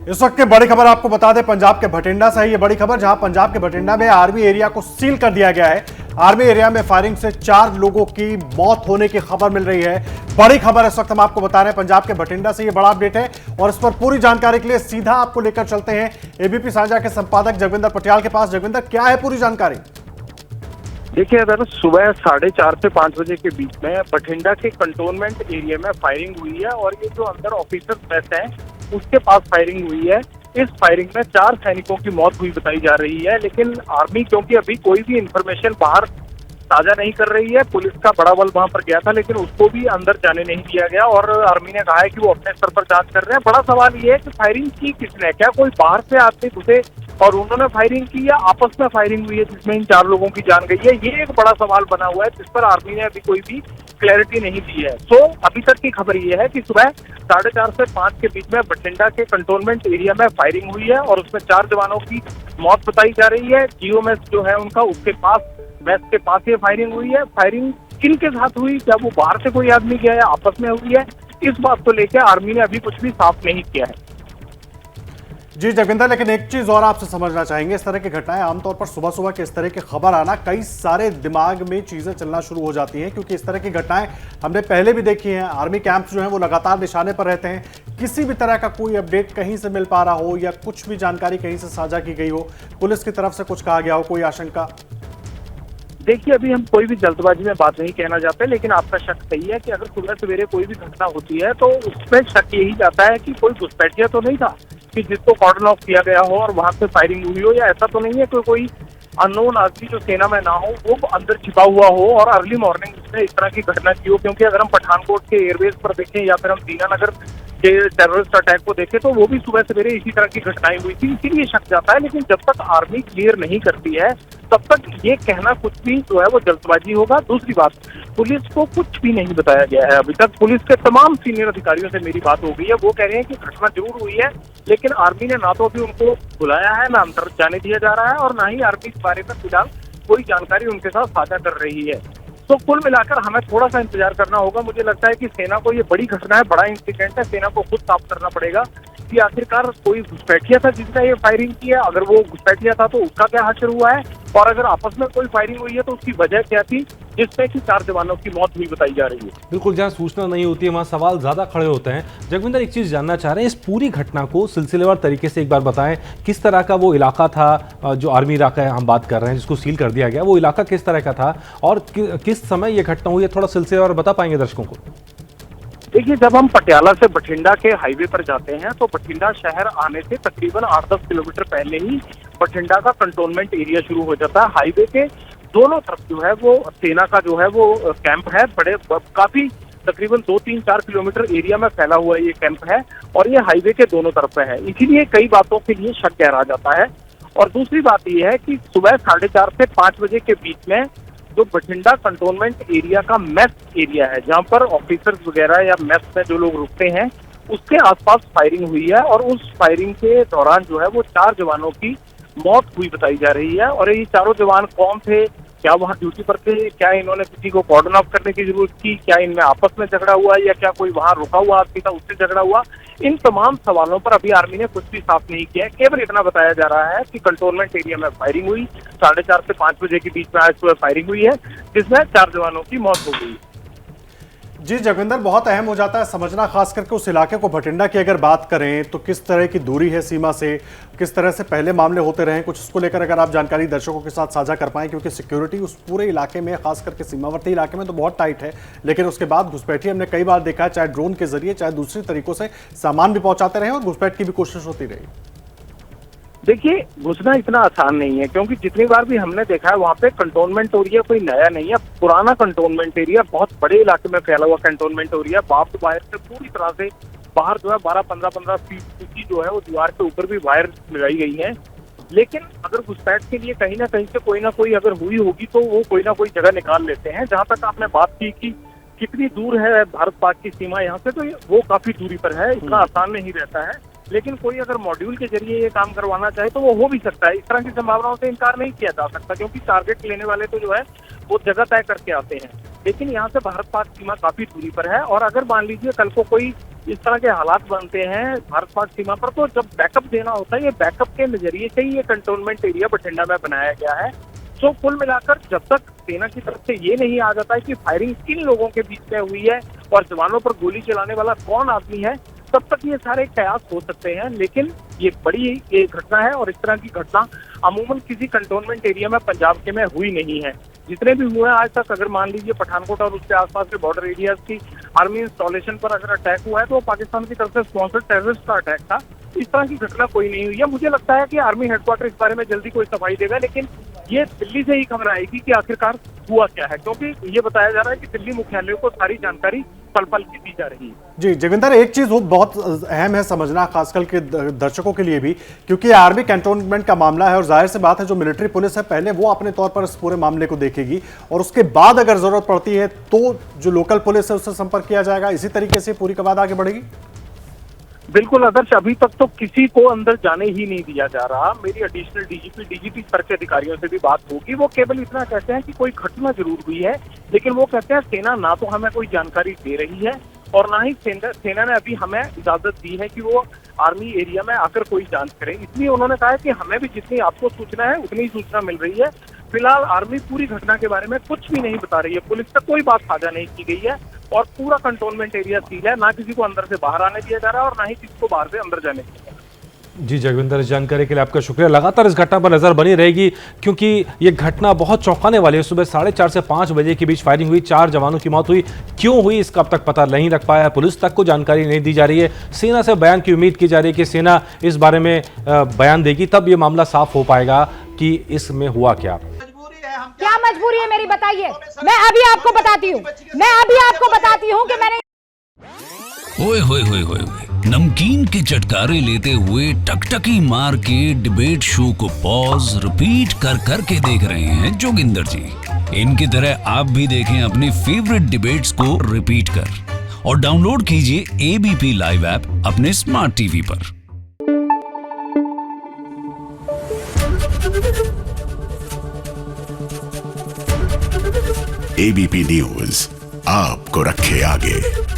इस वक्त की बड़ी खबर आपको बता दें, पंजाब के भटिंडा से है ये बड़ी खबर, जहां पंजाब के भटिंडा में आर्मी एरिया को सील कर दिया गया है। आर्मी एरिया में फायरिंग से 4 लोगों की मौत होने की खबर मिल रही है। बड़ी खबर इस वक्त हम आपको बता रहे हैं, पंजाब के भटिंडा से ये बड़ा अपडेट है और इस पर पूरी जानकारी के लिए सीधा आपको लेकर चलते हैं एबीपी साझा के संपादक जगविंदर पटियाल के पास। जगविंदर, क्या है पूरी जानकारी? देखिए, अगर सुबह 4:30 से 5 बजे के बीच में बठिंडा के कंटोनमेंट एरिया में फायरिंग हुई है और ये जो अंदर ऑफिसर मेस है उसके पास फायरिंग हुई है। इस फायरिंग में 4 सैनिकों की मौत हुई बताई जा रही है, लेकिन आर्मी क्योंकि अभी कोई भी इंफॉर्मेशन बाहर साझा नहीं कर रही है, पुलिस का बड़ा बल वहां पर गया था लेकिन उसको भी अंदर जाने नहीं दिया गया और आर्मी ने कहा है कि वो अपने स्तर पर जांच कर रहे हैं। बड़ा सवाल ये है कि फायरिंग की किसने, क्या कोई बाहर से आदमी घुसे और उन्होंने फायरिंग की या आपस में फायरिंग हुई है जिसमें इन 4 लोगों की जान गई है, ये एक बड़ा सवाल बना हुआ है जिस पर आर्मी ने अभी कोई भी क्लैरिटी नहीं दी है। तो अभी तक की खबर ये है कि सुबह 4:30 से 5 के बीच में बठिंडा के कंटोनमेंट एरिया में फायरिंग हुई है और उसमें 4 जवानों की मौत बताई जा रही है। जीओमेस जो है उनका, उसके पास मेस के पास ये फायरिंग हुई है। फायरिंग किन के साथ हुई, क्या वो बाहर से कोई आदमी गया है, आपस में हुई है, इस बात को लेकर आर्मी ने अभी कुछ भी साफ नहीं किया है। जी जगविंदर, लेकिन एक चीज और आपसे समझना चाहेंगे, इस तरह की घटनाएं आमतौर पर सुबह सुबह के इस तरह की खबर आना, कई सारे दिमाग में चीजें चलना शुरू हो जाती हैं, क्योंकि इस तरह की घटनाएं हमने पहले भी देखी हैं। आर्मी कैंप्स जो हैं वो लगातार निशाने पर रहते हैं। किसी भी तरह का कोई अपडेट कहीं से मिल पा रहा हो या कुछ भी जानकारी कहीं से साझा की गई हो, पुलिस की तरफ से कुछ कहा गया हो, कोई आशंका? देखिए, अभी हम कोई भी जल्दबाजी में बात नहीं कहना चाहते, लेकिन आपका शक सही है कि अगर सुबह सवेरे कोई भी घटना होती है तो उसमें शक यही जाता है कि कोई घुसपैठिया तो नहीं था कि जिसको कॉर्डन ऑफ किया गया हो और वहां से फायरिंग हुई हो, या ऐसा तो नहीं है कि कोई अननोन आदमी जो सेना में ना हो वो अंदर छिपा हुआ हो और अर्ली मॉर्निंग उसने इस तरह की घटना की हो। क्योंकि अगर हम पठानकोट के एयरबेस पर देखें या फिर हम दीनानगर के टेररिस्ट अटैक को देखें तो वो भी सुबह सवेरे इसी तरह की घटनाएं हुई थी, इसीलिए शक जाता है। लेकिन जब तक आर्मी क्लियर नहीं करती है तब तक ये कहना कुछ भी जो है वो जल्दबाजी होगा। दूसरी बात, पुलिस को कुछ भी नहीं बताया गया है अभी तक। पुलिस के तमाम सीनियर अधिकारियों से मेरी बात हो गई है, वो कह रहे हैं कि घटना जरूर हुई है, लेकिन आर्मी ने ना तो अभी उनको बुलाया है, ना अंदर जाने दिया जा रहा है और ना ही आर्मी इस बारे में फिलहाल कोई जानकारी उनके साथ साझा कर रही है। तो कुल मिलाकर हमें थोड़ा सा इंतजार करना होगा। मुझे लगता है कि सेना को ये बड़ी घटना है, बड़ा इंसिडेंट है, सेना को खुद साफ करना पड़ेगा कि आखिरकार कोई घुसपैठिया था जिसने ये फायरिंग की है। अगर वो घुसपैठिया था तो उसका क्या हश्र हुआ है, और अगर आपस में कोई फायरिंग हुई है तो उसकी वजह क्या थी जिसमें कि 4 जवानों की मौत हुई बताई जा रही है। बिल्कुल, जहाँ सूचना नहीं होती है वहाँ सवाल ज्यादा खड़े होते हैं। जगविंदर, एक चीज जानना चाह रहे हैं, इस पूरी घटना को सिलसिलेवार तरीके से एक बार बताएं। किस तरह का वो इलाका था, जो आर्मी इलाका है हम बात कर रहे हैं जिसको सील कर दिया गया, वो इलाका किस तरह का था और किस समय ये घटना हुई है, थोड़ा सिलसिलेवार बता पाएंगे दर्शकों को? देखिए, जब हम पटियाला से बठिंडा के हाईवे पर जाते हैं तो बठिंडा शहर आने से तकरीबन 8-10 किलोमीटर पहले ही बठिंडा का कंटोनमेंट एरिया शुरू हो जाता है। हाईवे के दोनों तरफ जो है वो सेना का जो है वो कैंप है, बड़े काफी तकरीबन 2-3-4 किलोमीटर एरिया में फैला हुआ ये कैंप है और ये हाईवे के दोनों तरफ है, इसीलिए कई बातों के लिए शक गहरा जाता है। और दूसरी बात यह है कि सुबह 4:30 से 5 बजे के बीच में जो बठिंडा कंटोनमेंट एरिया का मेस एरिया है, जहां पर ऑफिसर्स वगैरह या मेस में जो लोग रुकते हैं, उसके आसपास फायरिंग हुई है और उस फायरिंग के दौरान जो है वो 4 जवानों की मौत हुई बताई जा रही है। और ये चारों जवान कौन थे, क्या वहां ड्यूटी पर थे, क्या इन्होंने किसी को कॉर्डन ऑफ करने की जरूरत की, क्या इनमें आपस में झगड़ा हुआ या क्या कोई वहां रुका हुआ आदमी था उससे झगड़ा हुआ, इन तमाम सवालों पर अभी आर्मी ने कुछ भी साफ नहीं किया है। केवल इतना बताया जा रहा है कि कंटोनमेंट एरिया में फायरिंग हुई, 4:30 से 5 बजे के बीच में आज सुबह फायरिंग हुई है जिसमें 4 जवानों की मौत हो गई। जी जगविंदर, बहुत अहम हो जाता है समझना, खास करके उस इलाके को। भटिंडा की अगर बात करें तो किस तरह की दूरी है सीमा से, किस तरह से पहले मामले होते रहे, कुछ इसको लेकर अगर आप जानकारी दर्शकों के साथ साझा कर पाएं, क्योंकि सिक्योरिटी उस पूरे इलाके में, खास करके सीमावर्ती इलाके में तो बहुत टाइट है, लेकिन उसके बाद घुसपैठी हमने कई बार देखा है, चाहे ड्रोन के जरिए चाहे दूसरी तरीकों से सामान भी पहुंचाते रहे और घुसपैठ की भी कोशिश होती रही। देखिए, घुसना इतना आसान नहीं है, क्योंकि जितनी बार भी हमने देखा है वहाँ पे कंटोनमेंट एरिया कोई नया नहीं है, पुराना कंटोनमेंट एरिया, बहुत बड़े इलाके में फैला हुआ कंटोनमेंट एरिया। बाप वायर से पूरी तरह से बाहर जो है 12-15 फीट ऊंची जो है वो दीवार के ऊपर भी वायर लगाई गई है। लेकिन अगर घुसपैठ के लिए कहीं ना कहीं से कोई ना कोई अगर हुई होगी तो वो कोई ना कोई जगह निकाल लेते हैं। जहाँ तक आपने बात की कि कितनी दूर है भारत पाक की सीमा यहाँ से, तो वो काफी दूरी पर है, इतना आसान नहीं रहता है। लेकिन कोई अगर मॉड्यूल के जरिए ये काम करवाना चाहे तो वो हो भी सकता है। इस तरह की संभावनाओं से इनकार नहीं किया जा सकता, क्योंकि टारगेट लेने वाले तो जो है वो जगह तय करके आते हैं। लेकिन यहाँ से भारत पाक सीमा काफी दूरी पर है और अगर मान लीजिए कल को कोई इस तरह के हालात बनते हैं भारत पाक सीमा पर, तो जब बैकअप देना होता है, ये बैकअप के नजरिए से ही ये कंटोनमेंट एरिया बठिंडा में बनाया गया है। तो कुल मिलाकर जब तक सेना की तरफ से ये नहीं आ जाता है कि फायरिंग किन लोगों के बीच में हुई है और जवानों पर गोली चलाने वाला कौन आदमी है, तब तक ये सारे कयास हो सकते हैं। लेकिन ये बड़ी एक घटना है और इस तरह की घटना अमूमन किसी कंटोनमेंट एरिया में पंजाब के में हुई नहीं है। जितने भी हुए हैं आज तक, अगर मान लीजिए पठानकोट और उसके आसपास के बॉर्डर एरियाज की आर्मी इंस्टॉलेशन पर अगर अटैक हुआ है तो वो पाकिस्तान की तरफ से स्पॉन्सर्ड टेररिस्ट का अटैक था। इस तरह की घटना कोई नहीं हुई है। मुझे लगता है कि आर्मी हेडक्वार्टर इस बारे में जल्दी कोई सफाई देगा, लेकिन ये दिल्ली से ही खबर आएगी कि आखिरकार हुआ क्या है, क्योंकि ये बताया जा रहा है कि दिल्ली मुख्यालय को सारी जानकारी पल पल की दी जा रही है। जी जगविंदर, एक चीज वो बहुत अहम है समझना, खासकर के दर्शकों के लिए भी, क्योंकि आर्मी कैंटोनमेंट का मामला है और जाहिर सी बात है जो मिलिट्री पुलिस है पहले वो अपने तौर पर इस पूरे मामले को देखेगी और उसके बाद अगर जरूरत पड़ती है तो जो लोकल पुलिस है उससे संपर्क किया जाएगा। इसी तरीके से पूरी कवायद आगे बढ़ेगी। बिल्कुल आदर्श, अभी तक तो किसी को अंदर जाने ही नहीं दिया जा रहा। मेरी एडिशनल डीजीपी स्तर के अधिकारियों से भी बात होगी, वो केवल इतना कहते हैं कि कोई घटना जरूर हुई है, लेकिन वो कहते हैं सेना ना तो हमें कोई जानकारी दे रही है और ना ही सेना ने अभी हमें इजाजत दी है कि वो आर्मी एरिया में आकर कोई जांच करे। इसलिए उन्होंने कहा है कि हमें भी जितनी आपको सूचना है उतनी सूचना मिल रही है। फिलहाल आर्मी पूरी घटना के बारे में कुछ भी नहीं बता रही है, पुलिस तक कोई बात साझा नहीं की गई है और पूरा कंटोनमेंट एरिया सील है। ना किसी को अंदर से बाहर आने दिया जा रहा है और ना ही किसी को बाहर से अंदर जाने दिया जा रहा है। जी जगविंदर, इस जानकारी के लिए आपका शुक्रिया। लगातार इस घटना पर नजर बनी रहेगी क्योंकि ये घटना बहुत चौंकाने वाली है। सुबह 4:30 से 5 बजे के बीच फायरिंग हुई, 4 जवानों की मौत हुई। क्यों हुई इसका अब तक पता नहीं लग पाया, पुलिस तक को जानकारी नहीं दी जा रही है। सेना से बयान की उम्मीद की जा रही है कि सेना इस बारे में बयान देगी, तब ये मामला साफ हो पाएगा कि इसमें हुआ क्या। क्या मजबूरी है मेरी, बताइए। मैं अभी आपको बताती हूँ कि मैंने ओए होए होए होए, नमकीन के चटकारे लेते हुए टकटकी मार के डिबेट शो को पॉज रिपीट कर कर के देख रहे हैं जोगिंदर जी। इनकी तरह आप भी देखें अपनी फेवरेट डिबेट्स को रिपीट कर और डाउनलोड कीजिए एबीपी लाइव ऐप अपने स्मार्ट टीवी पर। एबीपी न्यूज आपको रखे आगे।